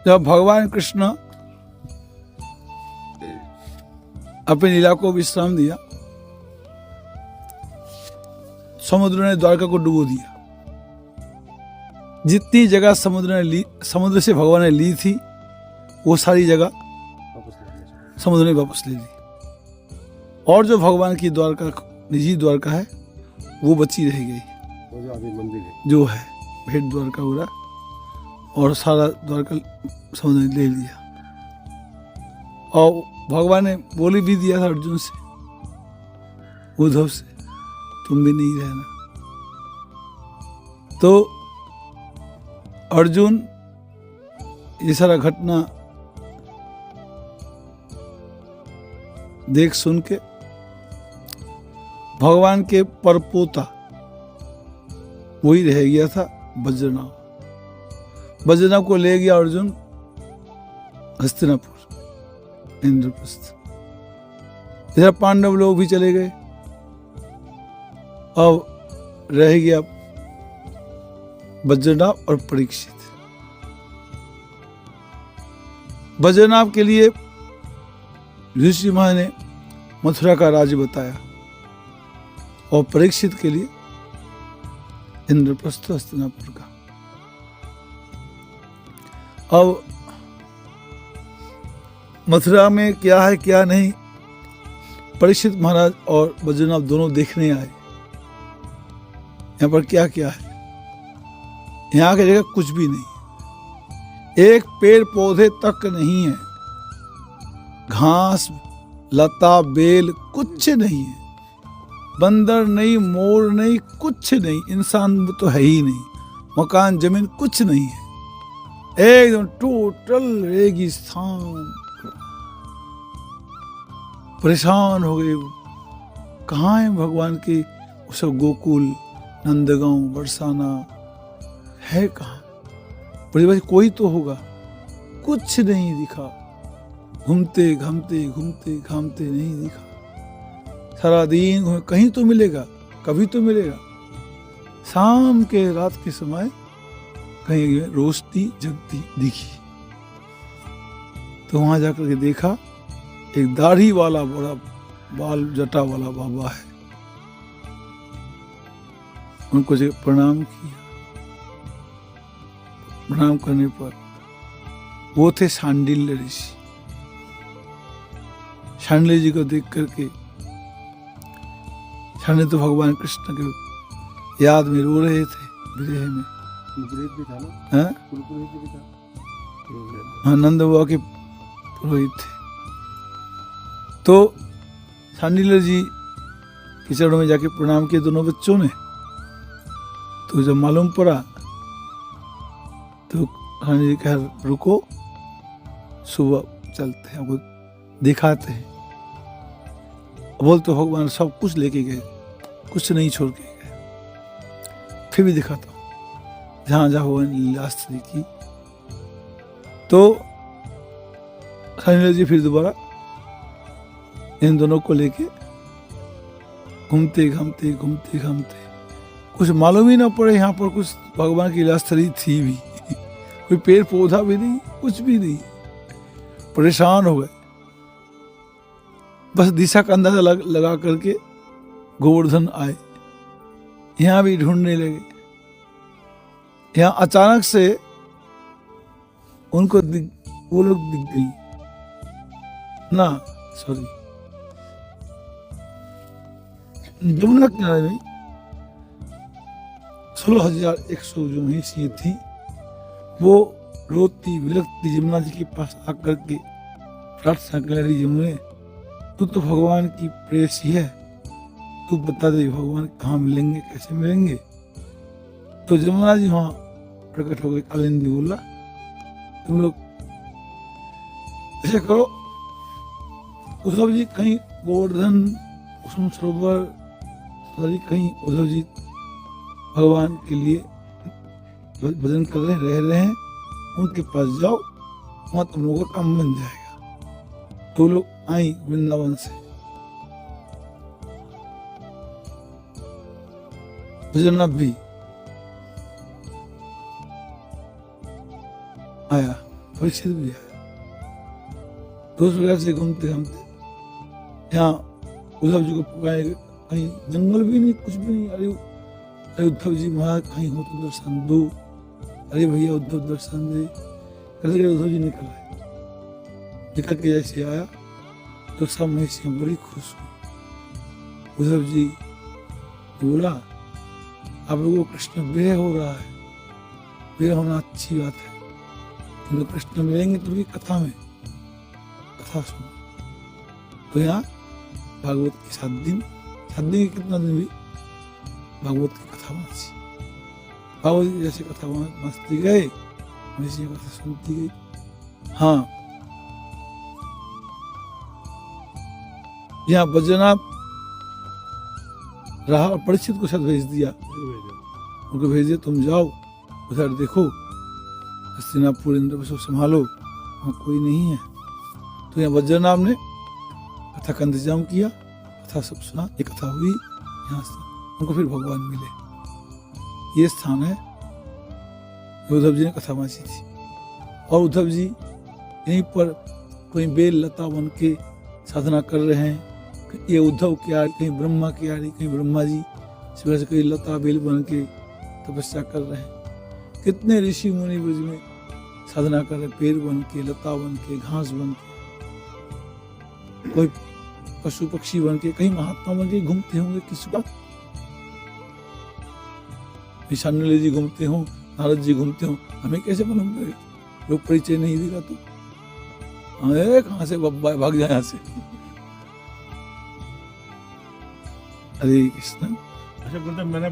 जब भगवान कृष्ण अपनी लीला को विश्राम दिया, समुद्र ने द्वारका को डुबो दिया। जितनी जगह समुद्र से भगवान ने ली थी वो सारी जगह समुद्र ने वापस ले ली, और जो भगवान की द्वारका, निजी द्वारका है, वो बची रह गई, जो है भेंट द्वारका पूरा, और सारा द्वारका समुद्र ने ले लिया। और भगवान ने बोली भी दिया था अर्जुन से, उद्धव से, तुम भी नहीं रहना। तो अर्जुन ये सारा घटना देख सुन के भगवान के परपोता वही रह गया था, वज्रनाभ। वज्रनाभ को ले गया अर्जुन हस्तिनापुर, इंद्रप्रस्थ। इधर पांडव लोग भी चले गए। अब रह गया वज्रनाभ और परीक्षित। वज्रनाभ के लिए ऋषि महाराज ने मथुरा का राज्य बताया, और परीक्षित के लिए इंद्रप्रस्थ हस्तिनापुर का। अब मथुरा में क्या है क्या नहीं, परीक्षित महाराज और वज्रनाभ दोनों देखने आए। यहाँ पर क्या क्या है, यहाँ की जगह कुछ भी नहीं, एक पेड़ पौधे तक नहीं है, घास लता बेल कुछ नहीं है, बंदर नहीं, मोर नहीं, कुछ नहीं, इंसान तो है ही नहीं, मकान जमीन कुछ नहीं है, एकदम टोटल रेगिस्तान। परेशान हो गए, कहाँ है भगवान के वो सब गोकुल, नंदगांव, बरसाना है कहाँ? बड़ी कोई तो होगा, कुछ नहीं दिखा। घूमते घामते घूमते घामते नहीं दिखा। सारा दिन घूमे, कहीं तो मिलेगा, कभी तो मिलेगा। शाम के रात के समय कहीं रोशनी जगती दिखी, तो वहां जाकर के देखा एक दाढ़ी वाला बड़ा बाल जटा वाला बाबा है। उनको जो प्रणाम किया, प्रणाम करने पर वो थे शांडिल्य ऋषि। शांडिल्य जी को देख करके शांडिल्य तो भगवान कृष्ण के याद में रो रहे थे, विरह में। भी था ना? हाँ? भी था। हाँ, नंद बाबा के पुरोहित थे। तो शांडिल्य जी के चरणों में जाके प्रणाम किए दोनों बच्चों ने। तो जब मालूम पड़ा तो शांडिल्य जी कहा रुको, सुबह चलते हैं, आपको दिखाते हैं। बोल तो भगवान सब कुछ लेके गए, कुछ नहीं छोड़ के गए। फिर भी दिखाता हूँ जहाँ जहाँ भगवान लीलास्त्री की। तो शांडिल्य जी फिर दोबारा इन दोनों को लेके घूमते घामते घूमते घामते कुछ मालूम ही ना पड़े यहाँ पर कुछ भगवान की लीलास्थली थी भी। कोई पेड़ पौधा भी नहीं, कुछ भी नहीं। परेशान हो गए, बस दिशा का अंदाजा लगा करके गोवर्धन आए, यहाँ भी ढूंढने लगे। यहाँ अचानक से उनको वो लोग दिख गई ना, सॉरी, यमुना किनारे में 16,100 जो भैंसियाँ थी, वो रोती विलखती यमुना जी के पास आकर के प्रार्थना कर रही, यमुने तू तो भगवान की प्रेयसी है, तू बता दे भगवान कहाँ मिलेंगे, कैसे मिलेंगे। तो यमुना जी वहाँ प्रकट हो गए। कालिंदी बोला तुम लोग ऐसे करो, उद्धव जी कहीं गोवर्धन कुसुम सरोवर कहीं उद्धव जी भगवान के लिए भजन कर रह रहे हैं, उनके पास जाओ, वहां तुम लोगों का काम बन जाएगा। तो लोग आई वृंदावन से, वज्रनाभ भी आया। परीक्षित भी आया। तो उस प्रकार से घूमते घूमते यहाँ उद्धव जी को पुकारे, कहीं जंगल भी नहीं, कुछ भी नहीं। अरे उद्धव जी महाराज कहीं हो तो दर्शन दो, अरे भैया उद्धव दर्शन दे। करते करते उद्धव जी निकल आए। निकल के जैसे आया तो सब महिषियाँ बड़ी खुश हुई। उद्धव जी ने बोला, आप लोगों को कृष्ण विरह हो रहा है, विरह होना अच्छी बात है, किंतु कृष्ण मिलेंगे तो भी कथा में, कथा सुनो। तो यहाँ भागवत के 7 दिन के कितना दिन भी भागवत की कथा बांची। भागवत की जैसे कथा बांचती गए, वैसे कथा सुनती गई। हाँ, यहाँ बद्रीनाथ रहा और परीक्षित को साथ भेज दिया। उनको भेज दिया, तुम जाओ उधर देखो, हस्तिनापुर इंद्र सब संभालो, वहाँ कोई नहीं है। तो यहाँ बद्रीनाथ ने कथा का इंतजाम किया, कथा सब सुना, एक कथा हुई। यहाँ से उनको फिर भगवान मिले। ये स्थान है उद्धव जी ने कथा बांची थी। और उद्धव जी यहीं पर कोई बेल लता बन के साधना कर रहे हैं। ये उद्धव की आड़ी, कहीं ब्रह्मा की आड़ी, कहीं ब्रह्मा जी, इस वजह से कहीं लता बेल बन के तपस्या कर रहे हैं। कितने ऋषि मुनि ब्रज में साधना कर रहे, पेड़ बन के, लता बन के, घास बन के, कोई पशु पक्षी बन के, कहीं महात्मा बन के घूमते होंगे। किसी का ईशान्य जी घूमते हो, नारद जी घूमते हो, हमें कैसे मालूम? लोग परिचय नहीं देगा तो कहाँ से भाग जाए यहाँ से। हरे कृष्ण। अच्छा, मतलब मैंने